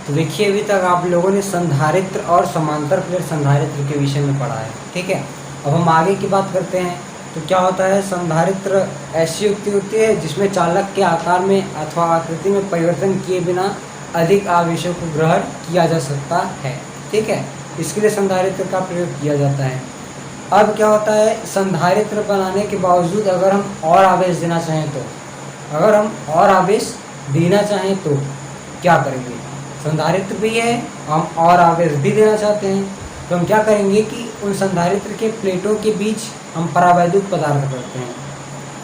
तो देखिए अभी तक आप लोगों ने संधारित्र और समांतर प्लेट संधारित्र के विषय में पढ़ा है, ठीक है। अब हम आगे की बात करते हैं। तो क्या होता है, संधारित्र ऐसी युक्ति होती है जिसमें चालक के आकार में अथवा आकृति में परिवर्तन किए बिना अधिक आवेशों को ग्रहण किया जा सकता है, ठीक है। इसके लिए संधारित्र का प्रयोग किया जाता है। अब क्या होता है, संधारित्र बनाने के बावजूद अगर हम और आवेश देना चाहें तो क्या करेंगे। संधारित्र भी है, हम और आवेश भी देना चाहते हैं, तो हम क्या करेंगे कि उन संधारित्र के प्लेटों के बीच हम परावैद्युत पदार्थ भरते हैं।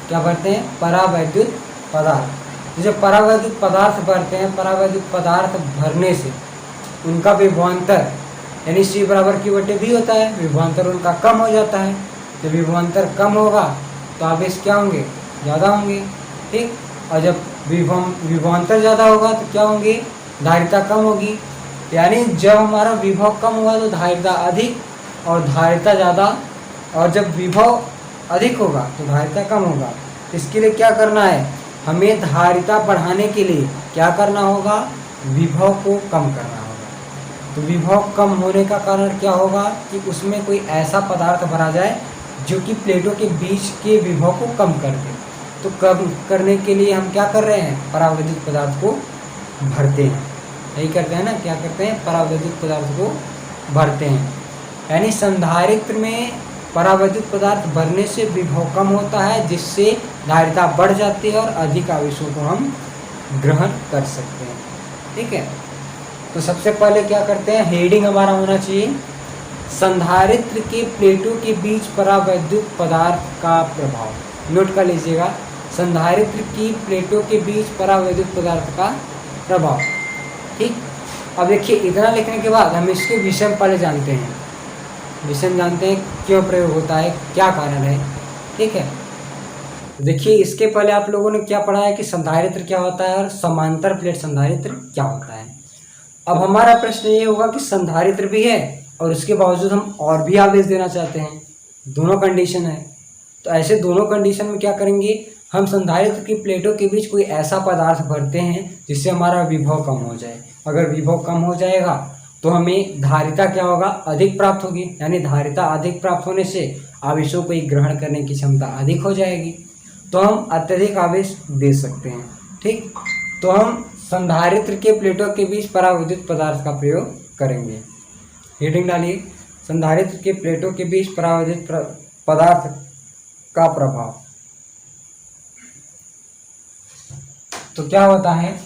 क्या भरते हैं? परावैद्युत पदार्थ। जब परावैद्युत पदार्थ भरते हैं, परावैद्युत पदार्थ भरने से उनका विभवांतर यानी C बराबर Q/V होता है, विभवांतर उनका कम हो जाता है। जब विभवांतर कम होगा तो आवेश क्या होंगे? ज़्यादा होंगे, ठीक। और जब विभवांतर ज़्यादा होगा तो क्या होंगे? धारिता कम होगी। यानी जब हमारा विभव कम होगा तो धारिता अधिक और धारिता ज़्यादा, और जब विभव अधिक होगा तो धारिता कम होगा। इसके लिए क्या करना है? हमें धारिता बढ़ाने के लिए क्या करना होगा? विभव को कम करना होगा। तो विभव कम होने का कारण क्या होगा कि उसमें कोई ऐसा पदार्थ भरा जाए जो कि प्लेटों के बीच के विभव को कम कर दे। तो कम करने के लिए हम क्या कर रहे हैं? परावैद्युत पदार्थ को भरते हैं। यही करते हैं ना, क्या करते हैं? परावैद्युत पदार्थ को भरते हैं। यानी संधारित्र में परावैद्युत पदार्थ भरने से विभव कम होता है, जिससे धारिता बढ़ जाती है और अधिक आवेशों को हम ग्रहण कर सकते हैं, ठीक है। तो सबसे पहले क्या करते हैं, हेडिंग हमारा होना चाहिए संधारित्र के प्लेटों के बीच परावैद्युत पदार्थ का प्रभाव। नोट कर लीजिएगा, संधारित्र की प्लेटों के बीच परावैद्युत पदार्थ का प्रभाव, ठीक। अब देखिए, इतना लिखने के बाद हम इसके विषय पहले जानते हैं। विषय जानते हैं क्यों प्रयोग होता है, क्या कारण है, ठीक है। देखिए, इसके पहले आप लोगों ने क्या पढ़ा है कि संधारित्र क्या होता है और समांतर प्लेट संधारित्र क्या होता है। अब हमारा प्रश्न ये होगा कि संधारित्र भी है और उसके बावजूद हम और भी आवेश देना चाहते हैं, दोनों कंडीशन है। तो ऐसे दोनों कंडीशन में क्या करेंगे, हम संधारित्र की प्लेटों के बीच कोई ऐसा पदार्थ भरते हैं जिससे हमारा विभव कम हो जाए। अगर विभव कम हो जाएगा तो हमें धारिता क्या होगा? अधिक प्राप्त होगी। यानी धारिता अधिक प्राप्त होने से आवेशों को ग्रहण करने की क्षमता अधिक हो जाएगी, तो हम अत्यधिक आवेश दे सकते हैं, ठीक। तो हम संधारित्र के प्लेटों के बीच परावैद्युत पदार्थ का प्रयोग करेंगे। हेडिंग डालिए, संधारित्र के प्लेटों के बीच परावैद्युत पदार्थ का प्रभाव। तो क्या होता है,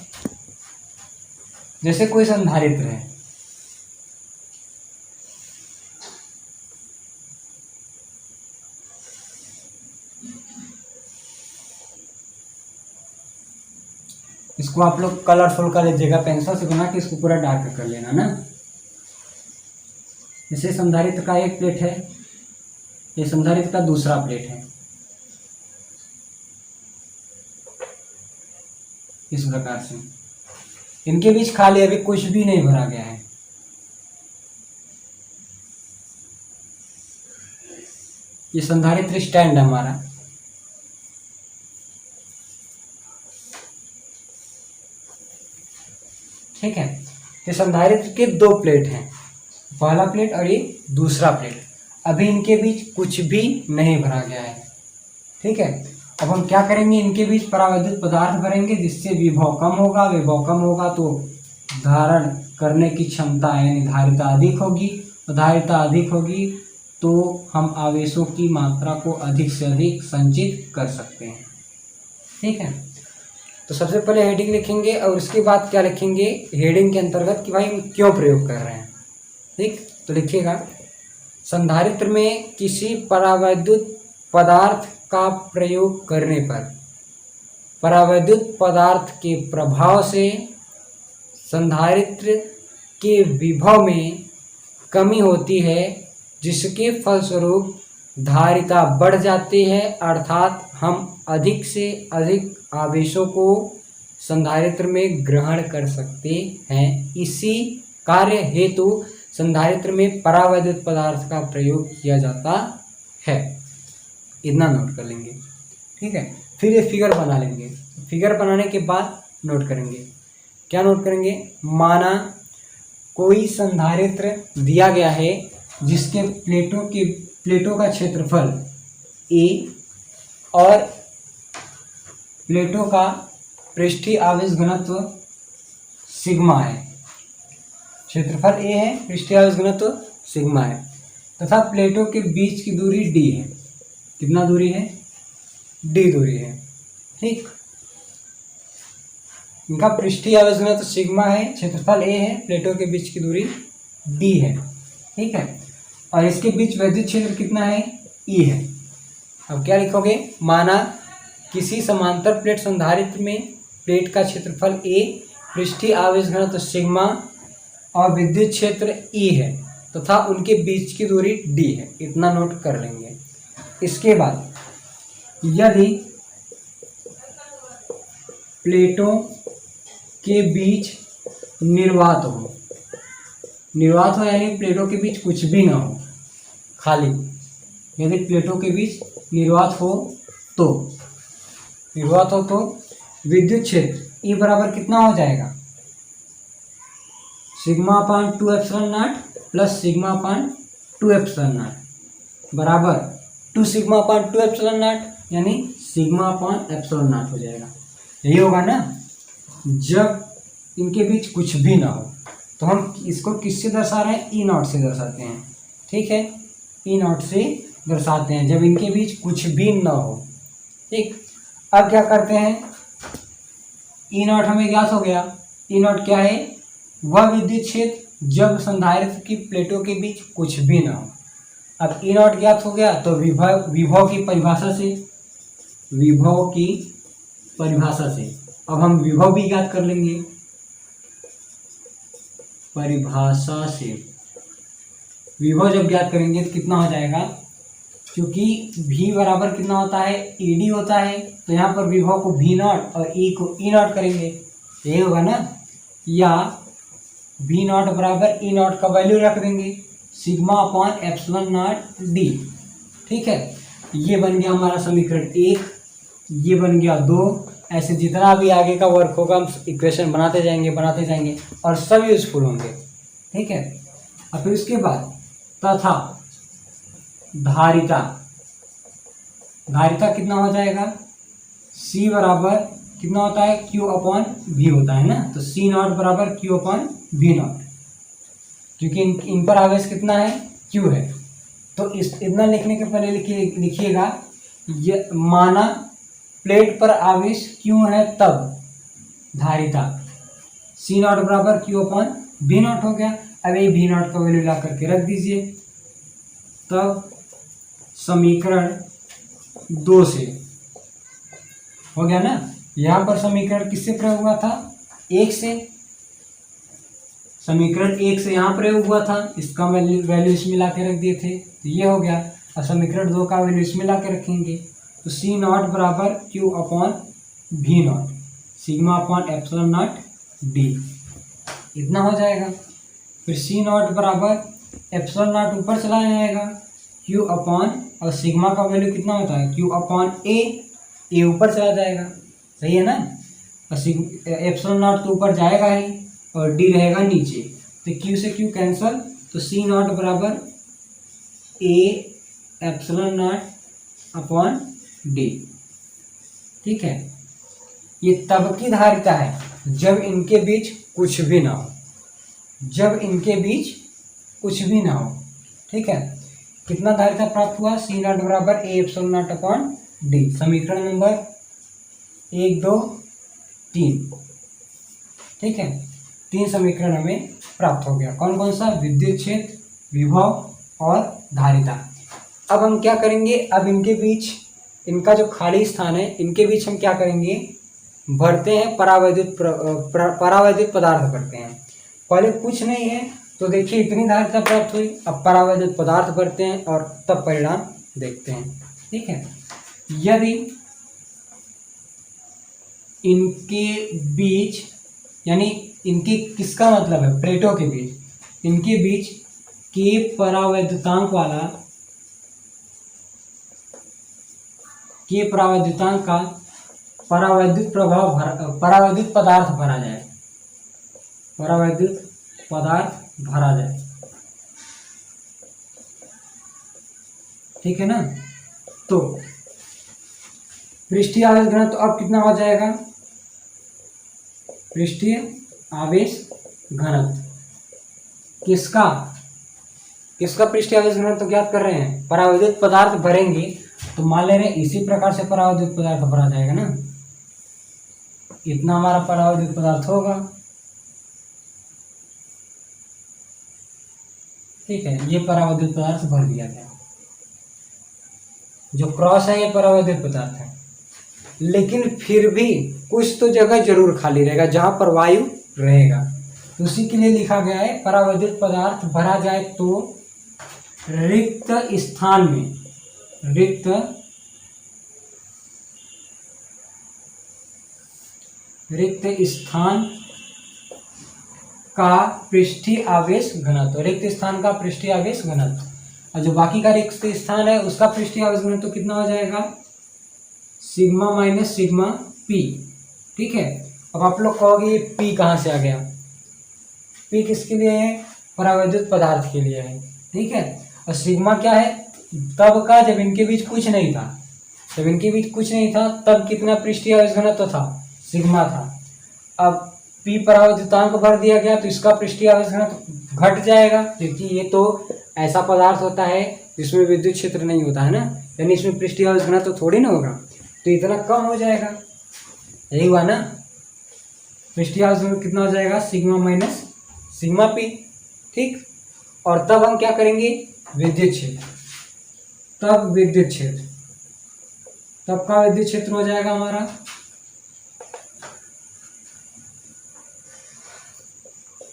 जैसे कोई संधारित्र है, इसको आप लोग कलरफुल कर लीजिएगा पेंसिल से बना के, इसको पूरा डार्क कर लेना ना। जैसे संधारित्र का एक प्लेट है, ये संधारित्र का दूसरा प्लेट है, इस प्रकार से इनके बीच खाली अभी कुछ भी नहीं भरा गया है। ये संधारित्र स्टैंड है हमारा, ठीक है। ये संधारित्र के दो प्लेट हैं, पहला प्लेट और ये दूसरा प्लेट। अभी इनके बीच कुछ भी नहीं भरा गया है, ठीक है। अब हम क्या करेंगे, इनके बीच परावैद्युत पदार्थ भरेंगे जिससे विभव कम होगा। विभव कम होगा तो धारण करने की क्षमता यानी धारिता अधिक होगी, और धारिता अधिक होगी तो हम आवेशों की मात्रा को अधिक से अधिक संचित कर सकते हैं, ठीक है। तो सबसे पहले हेडिंग लिखेंगे और उसके बाद क्या लिखेंगे हेडिंग के अंतर्गत कि भाई हम क्यों प्रयोग कर रहे हैं, ठीक। तो लिखिएगा, संधारित्र में किसी परावैद्युत पदार्थ का प्रयोग करने पर परावैद्युत पदार्थ के प्रभाव से संधारित्र के विभव में कमी होती है, जिसके फलस्वरूप धारिता बढ़ जाती है, अर्थात हम अधिक से अधिक आवेशों को संधारित्र में ग्रहण कर सकते हैं। इसी कार्य हेतु संधारित्र में परावैद्युत पदार्थ का प्रयोग किया जाता है। इतना नोट कर लेंगे, ठीक है। फिर ये फिगर बना लेंगे। फिगर बनाने के बाद नोट करेंगे, क्या नोट करेंगे, माना कोई संधारित्र दिया गया है जिसके प्लेटों का क्षेत्रफल a और प्लेटों का पृष्ठीय आवेश घनत्व सिग्मा है। क्षेत्रफल a है, पृष्ठीय आवेश घनत्व सिग्मा है तथा प्लेटों के बीच की दूरी d है। कितना दूरी है? d दूरी है। ठीक, इनका पृष्ठीय आवेश घनत्व सिग्मा है, क्षेत्रफल a है, प्लेटों के बीच की दूरी d है। ठीक है, और इसके बीच वैद्युत क्षेत्र कितना है? E है। अब क्या लिखोगे? माना किसी समांतर प्लेट संधारित्र में प्लेट का क्षेत्रफल a, पृष्ठीय आवेश घनत्व सिग्मा और विद्युत क्षेत्र E है तथा उनके बीच की दूरी d है। इतना नोट कर लेंगे। इसके बाद यदि प्लेटों के बीच निर्वात हो यानी प्लेटों के बीच कुछ भी ना हो, खाली, यदि प्लेटों के बीच निर्वात हो तो विद्युत क्षेत्र E बराबर कितना हो जाएगा? Sigma upon 2 epsilon not plus sigma upon 2 epsilon not बराबर 2 सिग्मा अपान 2 एप्सिलॉन नॉट यानी सिग्मा अपान एप्सिलॉन नॉट हो जाएगा। यही होगा ना। जब इनके बीच कुछ भी ना हो तो हम इसको किससे दर्शा रहे हैं? ई नॉट से दर्शाते हैं। ठीक है, ई नॉट से दर्शाते हैं जब इनके बीच कुछ भी ना हो। ठीक, अब क्या करते हैं? ई नॉट हमें ज्ञात हो गया। ई नॉट क्या है? वह विद्युत क्षेत्र जब संधारित्र की प्लेटों के बीच कुछ भी ना हो। अब ई नॉट ज्ञात हो गया तो विभव की परिभाषा से अब हम विभव भी ज्ञात कर लेंगे। परिभाषा से विभव जब ज्ञात करेंगे तो कितना हो जाएगा? क्योंकि V बराबर कितना होता है? ED होता है, तो यहाँ पर विभव को V नॉट और E को E नॉट करेंगे। यही होगा ना। या V नॉट बराबर E नॉट का वैल्यू रख देंगे sigma upon epsilon not D। ठीक है, ये बन गया हमारा समीकरण 1, ये बन गया 2। ऐसे जितना भी आगे का वर्क होगा हम इक्वेशन बनाते जाएंगे और सब यूजफुल होंगे। ठीक है, और फिर उसके बाद तथा धारिता कितना हो जाएगा? C बराबर कितना होता है? Q अपॉन V होता है ना। तो C नॉट बराबर Q अपॉन V नॉट, क्योंकि इन पर आवेश कितना है? Q है। तो इतना लिखने के पहले लिखिएगा ये माना प्लेट पर आवेश Q है तब धारिता C नॉट बराबर Q अपॉन V नॉट हो गया। अब ये V नॉट का वैल्यू ला करके रख दीजिए। तब समीकरण 2 से हो गया ना। यहाँ पर समीकरण किससे प्रयोग हुआ था? 1 से। समीकरण 1 से यहाँ प्रयोग हुआ था, इसका वैल्यू इसमें ला के रख दिए थे, तो ये हो गया। अब समीकरण 2 का वैल्यू इसमें ला के रखेंगे तो C नॉट बराबर Q upon V not sigma upon epsilon not D, इतना हो जाएगा। फिर C नॉट बराबर एप्सिलॉन नॉट ऊपर चला जाएगा, Q अपॉन और सिग्मा का वैल्यू कितना होता है? Q अपॉन A ऊपर चला जाएगा। सही है ना। और एप्सिलॉन नॉट तो ऊपर जाएगा ही और D रहेगा नीचे, तो Q से Q कैंसल, तो C नॉट बराबर A epsilon not upon D। ठीक है, ये तब की धारिता है जब इनके बीच कुछ भी ना हो, ठीक है। कितना धारिता प्राप्त हुआ? C नॉट बराबर A epsilon not upon D। समीकरण नंबर 1, 2, 3। ठीक है, 3 समीकरण हमें प्राप्त हो गया। कौन कौन सा? विद्युत क्षेत्र, विभव और धारिता। अब हम क्या करेंगे? अब इनके बीच, इनका जो खाली स्थान है, इनके बीच हम क्या करेंगे? भरते हैं, परावैद्युत पदार्थ करते हैं। पहले कुछ नहीं है तो देखिए इतनी धारिता प्राप्त हुई। अब परावैद्युत पदार्थ भरते हैं और तब परिणाम देखते हैं। ठीक है, यदि इनके बीच, यानी इनकी किसका मतलब है? प्लेटों के बीच, इनके बीच के परावैद्युतांक का परावैद्युत पदार्थ भरा जाए, परावैद्युत पदार्थ भरा जाए, ठीक है ना। तो पृष्ठीय आवेश घनत्व अब कितना हो जाएगा, पृष्ठीय आवेश घनत्व किसका पृष्ठीय आवेश घनत्व ज्ञात कर रहे हैं, परावैद्युत पदार्थ भरेंगे तो मान ले रहे हैं इसी प्रकार से परावैद्युत पदार्थ भरा जाएगा ना, इतना हमारा परावैद्युत पदार्थ होगा, ठीक है। ये परावैद्युत पदार्थ भर दिया गया, जो क्रॉस है ये परावैद्युत पदार्थ है, लेकिन फिर भी कुछ तो जगह जरूर खाली रहेगा जहां पर वायु रहेगा, तो उसी के लिए लिखा गया है परावैद्युत पदार्थ भरा जाए तो रिक्त स्थान में, रिक्त स्थान का पृष्ठीय आवेश घनत्व, रिक्त स्थान का पृष्ठीय आवेश घनत्व, और जो बाकी का रिक्त स्थान है उसका पृष्ठीय आवेश घनत्व कितना हो जाएगा, सिग्मा माइनस सिग्मा पी, ठीक है। अब आप लोग कहोगे ये पी कहाँ से आ गया, पी किसके लिए है, परावैद्युत पदार्थ के लिए है, ठीक है। और सिग्मा क्या है, तब का जब इनके बीच कुछ नहीं था, जब इनके बीच कुछ नहीं था तब कितना पृष्ठीय आवेश घनत्व था, सिग्मा था। अब पी परावैद्युतांक भर दिया गया तो इसका पृष्ठीय आवेश घनत्व घट जाएगा, क्योंकि ये तो ऐसा पदार्थ होता है जिसमें विद्युत क्षेत्र नहीं होता है ना, यानी इसमें पृष्ठीय आवेश घनत्व थोड़ी ना होगा, तो इतना कम हो जाएगा, यही हुआ ना। पृष्ठीय आवेश घनत्व कितना हो जाएगा, सिग्मा माइनस सिग्मा पी, ठीक। और तब हम क्या करेंगे, विद्युत क्षेत्र, तब विद्युत क्षेत्र, तब का विद्युत क्षेत्र हो जाएगा हमारा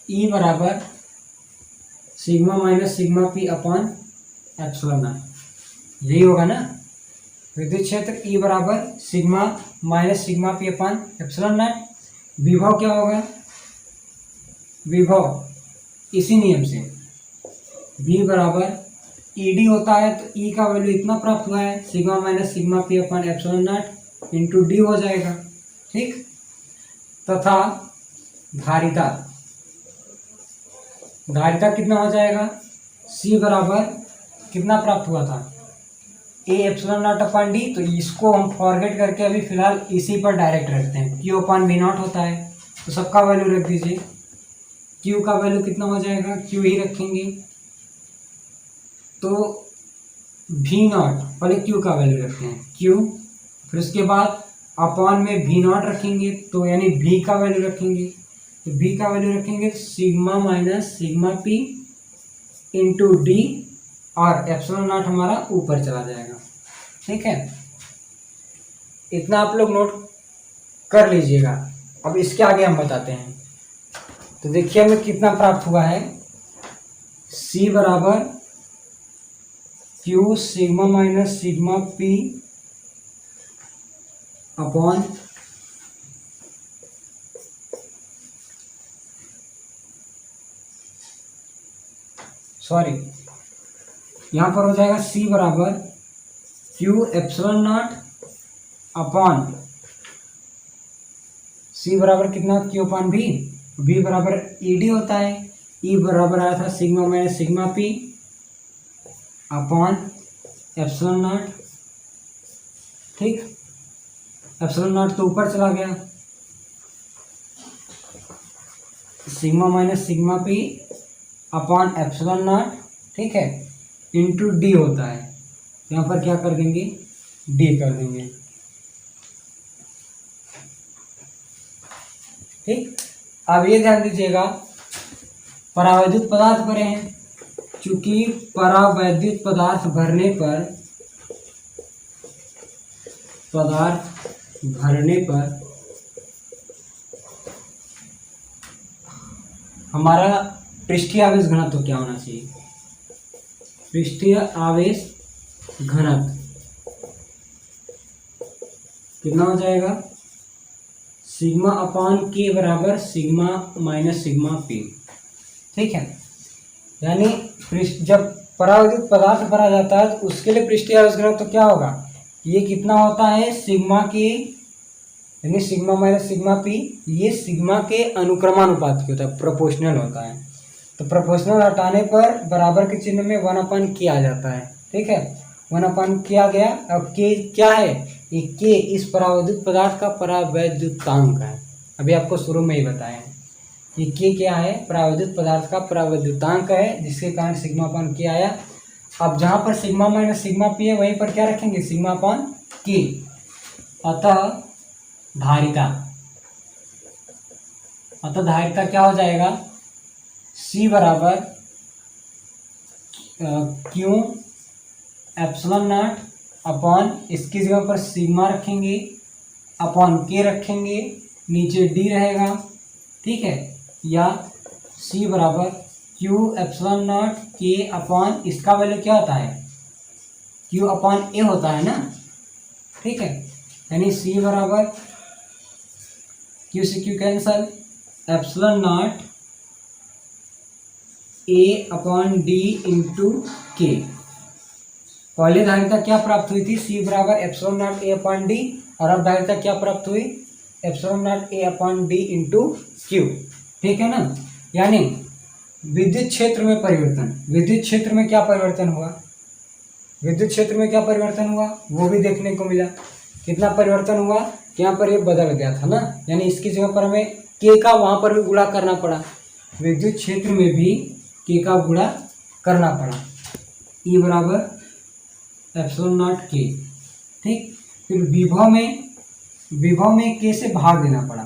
E बराबर sigma minus sigma P upon epsilon not, यही होगा ना। विद्युत क्षेत्र E बराबर sigma minus sigma P upon epsilon not. विभव क्या होगा, विभव इसी नियम से V बराबर ED होता है तो E का वैल्यू इतना प्राप्त हुआ है, sigma minus sigma P upon epsilon not into D हो जाएगा, ठीक। तथा धारिता कितना हो जाएगा, C बराबर कितना प्राप्त हुआ था, A epsilon not upon D, तो इसको हम फॉरगेट करके अभी फिलहाल इसी पर डायरेक्ट रखते हैं, Q अपॉन V नॉट होता है, तो सबका वैल्यू रख दीजिए। Q का वैल्यू कितना हो जाएगा, Q ही रखेंगे, तो V नॉट, पहले Q का वैल्यू रखते हैं Q, फिर उसके बाद अपॉन में V नॉट रखेंगे, तो यानी V का वैल्यू रखेंगे, तो V का वैल्यू रखेंगे sigma minus sigma P into D, और एप्सिलॉन नॉट हमारा ऊपर चला जाएगा, ठीक है। इतना आप लोग नोट कर लीजिएगा। अब इसके आगे हम बताते हैं, तो देखिए हमें कितना प्राप्त हुआ है, C बराबर Q sigma minus sigma P upon यहाँ पर हो जाएगा C बराबर Q epsilon not upon, C बराबर कितना, Q अपॉन V, V बराबर ED होता है, E बराबर आया था sigma minus sigma P upon epsilon not, ठीक। एप्सिलॉन नॉट तो ऊपर चला गया, sigma minus sigma P upon epsilon not, ठीक है, इंटू डी होता है, यहाँ पर क्या कर देंगे, डी कर देंगे, ठीक। अब ये ध्यान दीजिएगा, परावैद्युत पदार्थ भरे हैं, चूंकि परावैद्युत पदार्थ भरने पर हमारा पृष्ठीय आवेश घनत्व क्या होना चाहिए, पृष्ठीय आवेश घनत्व कितना हो जाएगा, सिग्मा अपॉन के बराबर सिग्मा माइनस सिग्मा पी, ठीक है। यानी जब परावैद्युत पदार्थ भरा जाता है तो उसके लिए पृष्ठीय आवेश घनत्व तो क्या होगा, ये कितना होता है, सिग्मा के, सिग्मा माइनस सिग्मा पी, ये सिग्मा के अनुक्रमानुपात की होता है, प्रोपोर्शनल होता है, तो प्रोपोर्शनल हटाने पर बराबर के चिन्ह में 1/k आ जाता है। ठीक है, 1/k आ गया। अब k क्या है, ये k इस परावैद्युत पदार्थ का परावैद्युतांक है। अभी आपको शुरू में ही बताया है, ये k क्या है, परावैद्युत पदार्थ का परावैद्युतांक है, जिसके कारण σ/k आया। अब जहाँ पर सिग्मा माइनस सिग्मा पी है वहीं पर क्या रखेंगे, σ/k। अतः धारिता क्या हो जाएगा, C बराबर क्यू एप्सिलॉन नॉट अपॉन, इसकी जगह पर सिग्मा रखेंगे अपॉन के रखेंगे, नीचे डी रहेगा। ठीक है, या C बराबर क्यू एप्सिलॉन नॉट के अपॉन, इसका वैल्यू क्या होता है, क्यू अपॉन ए होता है ना। ठीक है, यानी C बराबर क्यू से Q cancel, epsilon not a upon D into के। पहले धारिता क्या प्राप्त हुई थी, C बराबर epsilon not a upon D, और अब धारिता क्या प्राप्त हुई, epsilon not a upon D into Q. ठीक है ना, यानी विद्युत क्षेत्र में परिवर्तन, विद्युत क्षेत्र में क्या परिवर्तन हुआ, विद्युत क्षेत्र में क्या परिवर्तन हुआ वो भी देखने को मिला। कितना परिवर्तन हुआ, यहाँ पर ये बदल गया था ना, यानी इसकी जगह पर हमें के का वहाँ पर भी गुणा करना पड़ा, विद्युत क्षेत्र में भी के का गुणा करना पड़ा, ई बराबर एप्सिलॉन नॉट के। ठीक, फिर विभव में के से भाग देना पड़ा।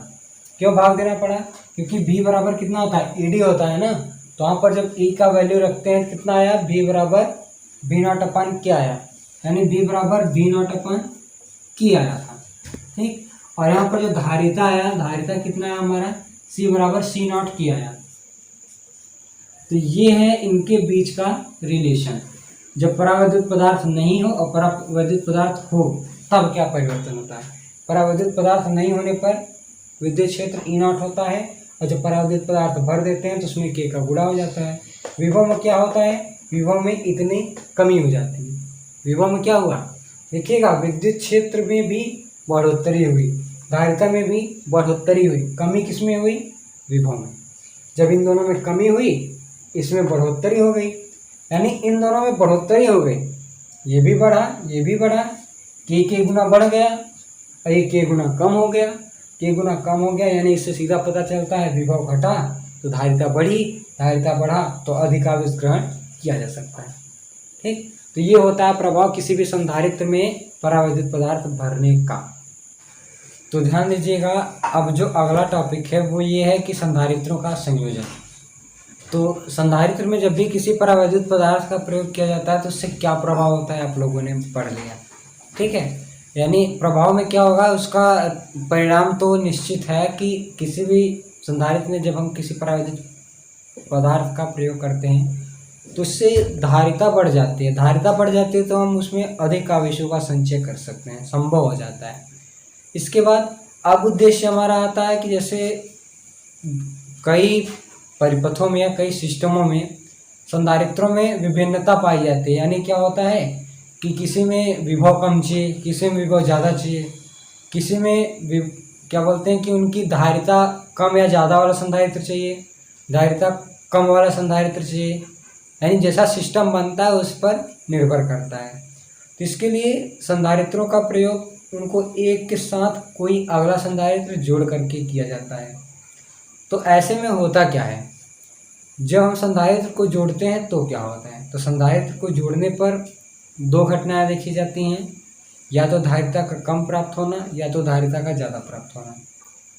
क्यों भाग देना पड़ा, क्योंकि V बराबर कितना होता है, ईडी होता है ना, तो वहाँ पर जब E का वैल्यू रखते हैं कितना आया, V बराबर V0/K आया, यानी V बराबर V0/K आया था। ठीक, और यहाँ पर जो धारिता आया, धारिता कितना है हमारा, C बराबर C0K आया। तो ये है इनके बीच का रिलेशन। जब परावैद्युत पदार्थ नहीं हो और परावैद्युत पदार्थ हो तब क्या परिवर्तन होता है। परावैद्युत पदार्थ नहीं होने पर विद्युत क्षेत्र E0 होता है, और जब परावैद्युत पदार्थ भर देते हैं तो उसमें K का गुणा हो जाता है। विभव में क्या होता है, विभव में इतनी कमी हो जाती है। विभव में क्या हुआ देखिएगा, विद्युत क्षेत्र में भी बढ़ोतरी हुई, धारिता में भी बढ़ोतरी हुई, कमी किस में हुई, विभव में। जब इन दोनों में कमी हुई, इसमें बढ़ोतरी हो गई, यानी इन दोनों में बढ़ोतरी हो गई, ये भी बढ़ा ये भी बढ़ा, के गुना बढ़ गया और ये के गुना कम हो गया, के गुना कम हो गया, यानी इससे सीधा पता चलता है विभव घटा तो धारिता बढ़ी, धारिता बढ़ा तो अधिक आवेश ग्रहण किया जा सकता है। ठीक, तो ये होता है प्रभाव किसी भी संधारित्र में परावैद्युत पदार्थ भरने का। तो ध्यान दीजिएगा, अब जो अगला टॉपिक है वो ये है कि संधारित्रों का संयोजन। तो संधारित्र में जब भी किसी परावैद्युत पदार्थ का प्रयोग किया जाता है तो उससे क्या प्रभाव होता है आप लोगों ने पढ़ लिया। ठीक है, यानी प्रभाव में क्या होगा, उसका परिणाम तो निश्चित है कि किसी भी संधारित्र में जब हम किसी परावैद्युत पदार्थ का प्रयोग करते हैं तो उससे धारिता बढ़ जाती है। धारिता बढ़ जाती है तो हम उसमें अधिक आवेशों का संचय कर सकते हैं, संभव हो जाता है। इसके बाद अब उद्देश्य हमारा आता है कि जैसे कई परिपथों में या कई सिस्टमों में संधारित्रों में विभिन्नता पाई जाती है। यानी क्या होता है कि किसी में विभव कम चाहिए, किसी में विभव ज़्यादा चाहिए, किसी में क्या बोलते हैं कि उनकी धारिता कम या ज़्यादा वाला संधारित्र चाहिए, धारिता कम वाला संधारित्र चाहिए, यानी जैसा सिस्टम बनता है उस पर निर्भर करता है। तो इसके लिए संधारित्रों का प्रयोग उनको एक के साथ कोई अगला संधारित्र जोड़ करके किया जाता है। तो ऐसे में होता क्या है, जब हम संधारित्र को जोड़ते हैं तो क्या होता है, तो संधारित्र को जोड़ने पर दो घटनाएं देखी जाती हैं, या तो धारिता का कम प्राप्त होना या तो धारिता का ज़्यादा प्राप्त होना।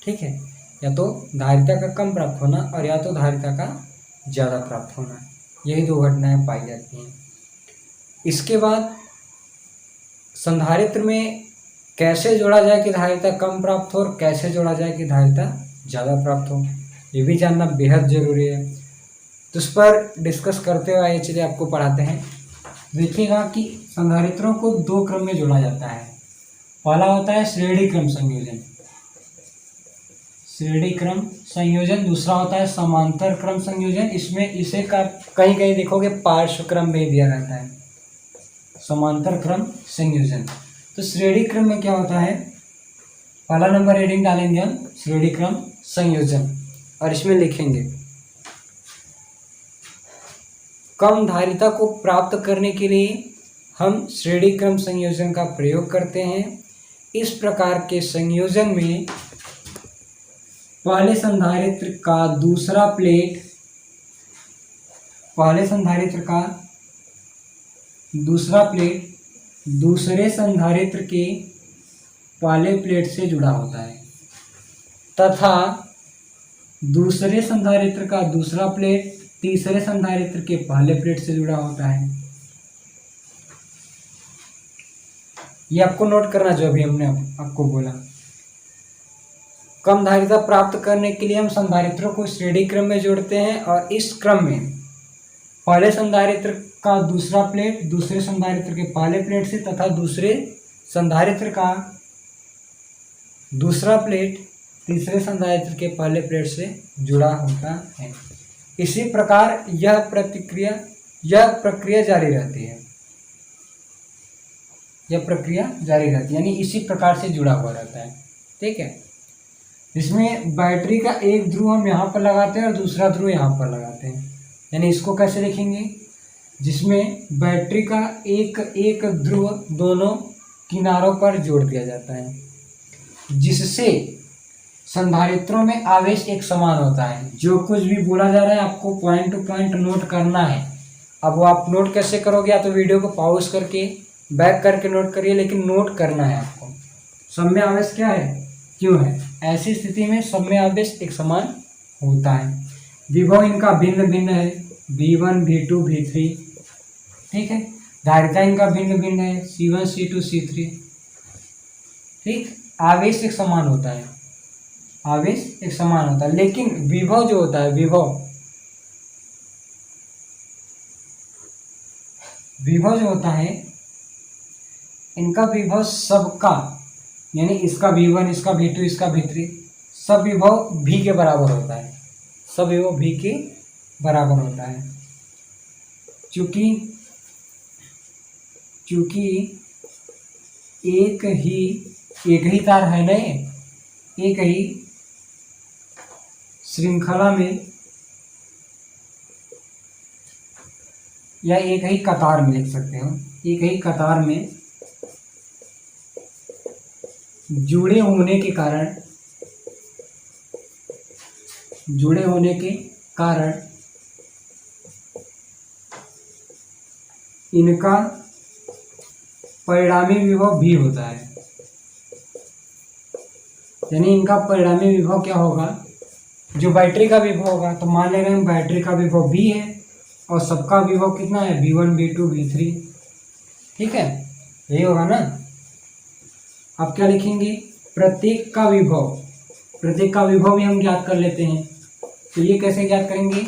ठीक है, या तो धारिता का कम प्राप्त होना और या तो धारिता का ज़्यादा प्राप्त होना, यही दो घटनाएं पाई जाती हैं। इसके बाद संधारित्र में कैसे जोड़ा जाए कि धारिता कम प्राप्त हो और कैसे जोड़ा जाए कि धारिता ज़्यादा प्राप्त हो, ये भी जानना बेहद ज़रूरी है। तो उस पर डिस्कस करते हुए ये चीज़ें आपको पढ़ाते हैं। देखिएगा कि संधारित्रों को दो क्रम में जोड़ा जाता है। पहला होता है श्रेणी क्रम संयोजन, श्रेणी क्रम संयोजन। दूसरा होता है समांतर क्रम संयोजन। इसमें इसे का कहीं कहीं देखोगे पार्श्व क्रम में दिया रहता है, समांतर क्रम संयोजन। तो श्रेणी क्रम में क्या होता है, पहला नंबर हेडिंग डालेंगे हम श्रेणी क्रम संयोजन और इसमें लिखेंगे कम धारिता को प्राप्त करने के लिए हम श्रेणी क्रम संयोजन का प्रयोग करते हैं। इस प्रकार के संयोजन में पहले संधारित्र का दूसरा प्लेट दूसरे संधारित्र के पहले प्लेट से जुड़ा होता है तथा दूसरे संधारित्र का दूसरा प्लेट तीसरे संधारित्र के पहले प्लेट से जुड़ा होता है। ये आपको नोट करना जो अभी हमने आपको बोला। कम धारिता प्राप्त करने के लिए हम संधारित्रों को श्रेणी क्रम में जोड़ते हैं और इस क्रम में पहले संधारित्र का दूसरा प्लेट दूसरे संधारित्र के पहले प्लेट से तथा दूसरे संधारित्र का दूसरा प्लेट तीसरे संधारित्र के पहले प्लेट से जुड़ा होता है। इसी प्रकार यह प्रक्रिया जारी रहती है। यानी इसी प्रकार से जुड़ा हुआ रहता है। ठीक है, इसमें बैटरी का एक ध्रुव हम यहाँ पर लगाते हैं और दूसरा ध्रुव यहाँ पर लगाते हैं। यानी इसको कैसे लिखेंगे, जिसमें बैटरी का एक ध्रुव दोनों किनारों पर जोड़ दिया जाता है, जिससे संधारित्रों में आवेश एक समान होता है। जो कुछ भी बोला जा रहा है आपको पॉइंट टू पॉइंट नोट करना है। अब वो आप नोट कैसे करोगे, या तो वीडियो को पॉज करके बैक करके नोट करिए, लेकिन नोट करना है आपको। सब में आवेश क्या है, क्यों है। ऐसी स्थिति में सब में आवेश एक समान होता है। विभव इनका भिन्न भिन्न है, V1 V2 V3। ठीक है, धारिता इनका भिन्न भिन्न है, C1 C2 C3। ठीक, आवेश एक समान होता है, लेकिन विभव जो होता है, विभव जो होता है, इनका विभव सबका, यानी इसका V1 इसका V2 इसका V3 सब विभव V के बराबर होता है। चूँकि एक ही तार है ना, एक ही श्रृंखला में या एक ही कतार में लिख सकते हो, एक ही कतार में जुड़े होने के कारण इनका परिणामी विभव भी होता है। यानी इनका परिणामी विभव क्या होगा, जो बैटरी का विभव होगा, तो मान ले रहे हैं बैटरी का विभव V है और सबका विभव कितना है, V1 V2 V3। ठीक है, यही होगा ना। अब क्या लिखेंगे, प्रत्येक का विभव भी हम ज्ञात कर लेते हैं। तो ये कैसे ज्ञात करेंगे,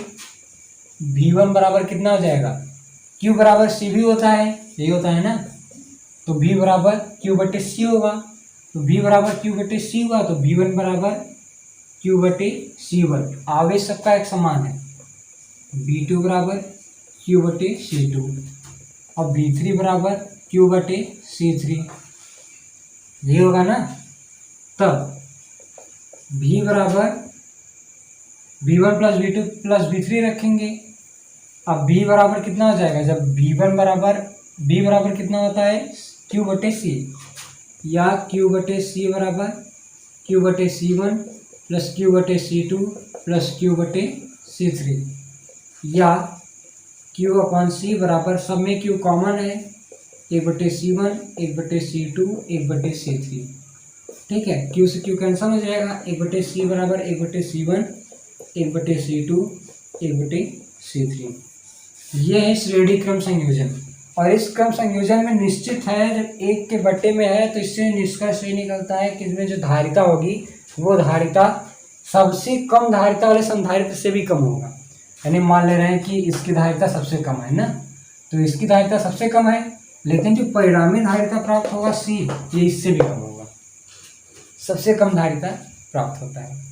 V1 बराबर कितना हो जाएगा, Q बराबर CV होता है, यही होता है ना। तो V बराबर Q बटे C होगा, तो V बराबर Q बटे C हुआ, तो V1 बराबर Q बटे C1। आवेश सबका एक समान है, V2 बराबर Q बटे C2 और V3 बराबर Q बटे C3, ये होगा ना। तब V बराबर V1 plus V2 plus V3 रखेंगे। अब V बराबर कितना हो जाएगा, जब V बराबर कितना होता है, Q बटे C, या Q बटे C बराबर Q बटे C1 प्लस Q बटे C2 प्लस Q बटे C3, या Q अपॉन C बराबर, सब में Q कॉमन है, 1/C1 1/C2 1/C3। ठीक है, Q से Q कैंसल हो जाएगा, 1/C बराबर 1/C1 1/C2 1/C3। ये है श्रेणी क्रम संयोजन। और इस क्रम संयोजन में निश्चित है, जब एक के बटे में है तो इससे निष्कर्ष ये निकलता है कि इसमें जो धारिता होगी वो धारिता सबसे कम धारिता वाले संधारित्र से भी कम होगा। यानी मान ले रहे हैं कि इसकी धारिता सबसे कम है ना, तो इसकी धारिता सबसे कम है, लेकिन जो परिणामी धारिता प्राप्त होगा C, ये इससे भी कम होगा, सबसे कम धारिता प्राप्त होता है।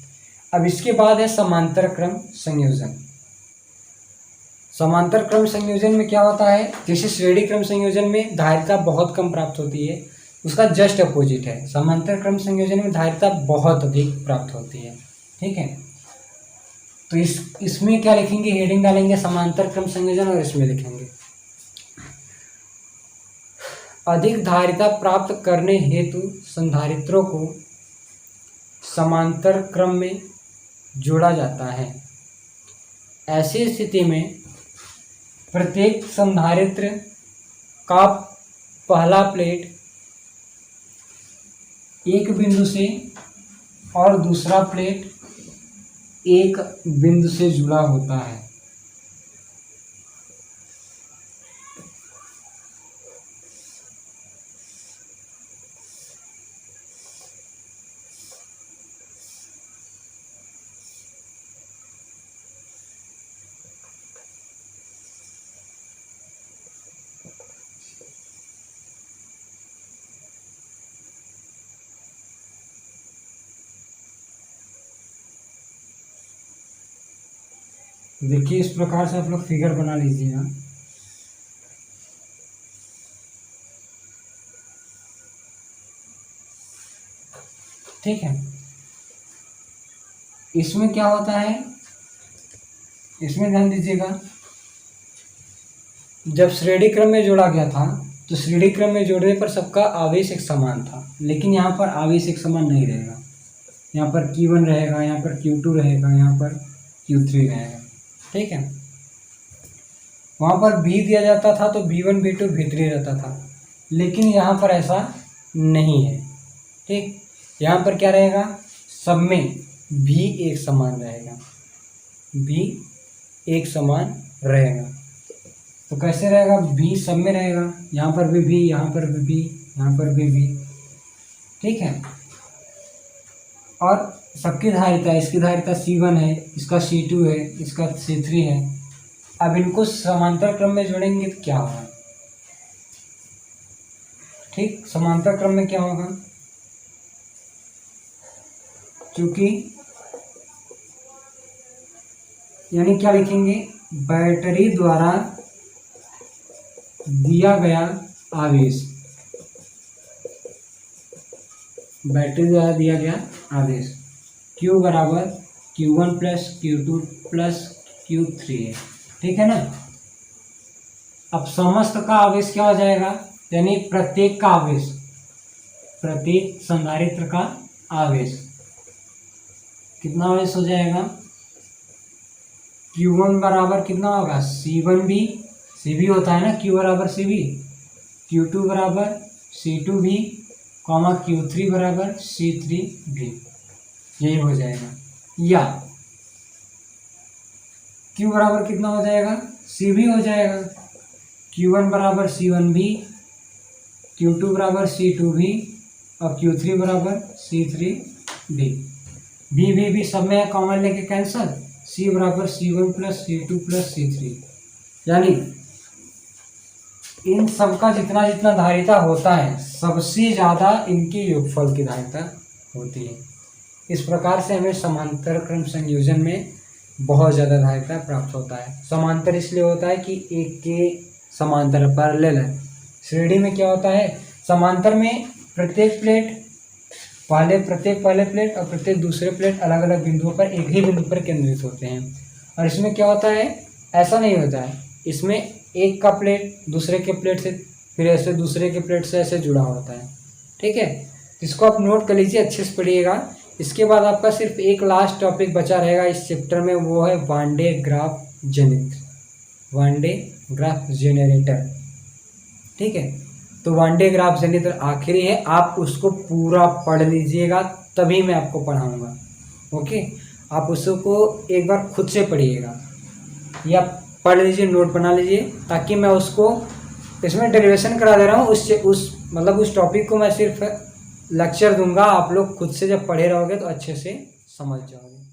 अब इसके बाद है समांतर क्रम संयोजन। समांतर क्रम संयोजन में क्या होता है, जैसे श्रेणी क्रम संयोजन में धारिता बहुत कम प्राप्त होती है, उसका जस्ट अपोजिट है। समांतर क्रम संयोजन में धारिता बहुत अधिक प्राप्त होती है। ठीक है, तो इसमें क्या लिखेंगे, हेडिंग डालेंगे समांतर क्रम संयोजन और इसमें लिखेंगे अधिक धारिता प्राप्त करने हेतु संधारित्रों को समांतर क्रम में जोड़ा जाता है। ऐसी स्थिति में प्रत्येक संधारित्र का पहला प्लेट एक बिंदु से और दूसरा प्लेट एक बिंदु से जुड़ा होता है। देखिए इस प्रकार से आप लोग फिगर बना लीजिएगा। ठीक है, इसमें क्या होता है, इसमें ध्यान दीजिएगा, जब श्रेणी क्रम में जोड़ा गया था तो श्रेणी क्रम में जोड़ने पर सबका आवेश एक समान था, लेकिन यहाँ पर आवेश एक समान नहीं रहेगा। यहाँ पर Q1 रहेगा, यहाँ पर Q2 रहेगा, यहाँ पर Q3 रहेगा। ठीक है, वहाँ पर B दिया जाता था तो B1 B2 भीतरी रहता था, लेकिन यहाँ पर ऐसा नहीं है। ठीक, यहाँ पर क्या रहेगा, सब में B एक समान रहेगा, B एक समान रहेगा। तो कैसे रहेगा, B सब में रहेगा, यहाँ पर भी B, यहाँ पर भी B, यहाँ पर भी B। ठीक है, और सबकी धारिता, इसकी धारिता C1 है, इसका C2 है, इसका C3 है। अब इनको समांतर क्रम में जोड़ेंगे तो क्या होगा, ठीक, समांतर क्रम में क्या होगा, क्योंकि यानी क्या लिखेंगे, बैटरी द्वारा दिया गया आवेश, बैटरी द्वारा दिया गया आवेश Q बराबर Q1 plus Q2 plus Q3 है। ठीक है ना। अब समस्त का आवेश क्या हो जाएगा, यानी प्रत्येक का आवेश, प्रत्येक संधारित्र का आवेश कितना आवेश हो जाएगा, Q1 बराबर कितना होगा, C1B, CB होता है ना, Q बराबर CB, Q2 बराबर C2B, Q3 बराबर C3B, यही हो जाएगा। या Q बराबर कितना हो जाएगा, CB हो जाएगा, Q1 बराबर C1B, Q2 बराबर C2B और Q3 बराबर C3B। B सब में कॉमन लेके कैंसल, C बराबर C1 plus C2 plus C3, यानी इन सबका जितना जितना धारिता होता है सबसे ज़्यादा इनके योगफल की धारिता होती है। इस प्रकार से हमें समांतर क्रम संयोजन में बहुत ज़्यादा धारिता प्राप्त होता है। समांतर इसलिए होता है कि एक के समांतर पैरेलल है। श्रेणी में क्या होता है, समांतर में प्रत्येक पहले प्लेट और प्रत्येक दूसरे प्लेट अलग अलग बिंदुओं पर एक ही बिंदु पर केंद्रित होते हैं। और इसमें क्या होता है, ऐसा नहीं होता है, इसमें एक का प्लेट दूसरे के प्लेट से फिर ऐसे दूसरे के प्लेट से ऐसे जुड़ा होता है। ठीक है, इसको आप नोट कर लीजिए, अच्छे से पढ़िएगा। इसके बाद आपका सिर्फ एक लास्ट टॉपिक बचा रहेगा इस चैप्टर में, वो है वान डे ग्राफ जेनरेटर। ठीक है, तो वान डे ग्राफ जेनरेटर आखिरी है, आप उसको पूरा पढ़ लीजिएगा तभी मैं आपको पढ़ाऊँगा। ओके, आप उसको एक बार खुद से पढ़िएगा या पढ़ लीजिए, नोट बना लीजिए, ताकि मैं उसको इसमें डेरिवेशन करा दे रहा हूँ। उस टॉपिक को मैं सिर्फ लेक्चर दूंगा, आप लोग खुद से जब पढ़े रहोगे तो अच्छे से समझ जाओगे।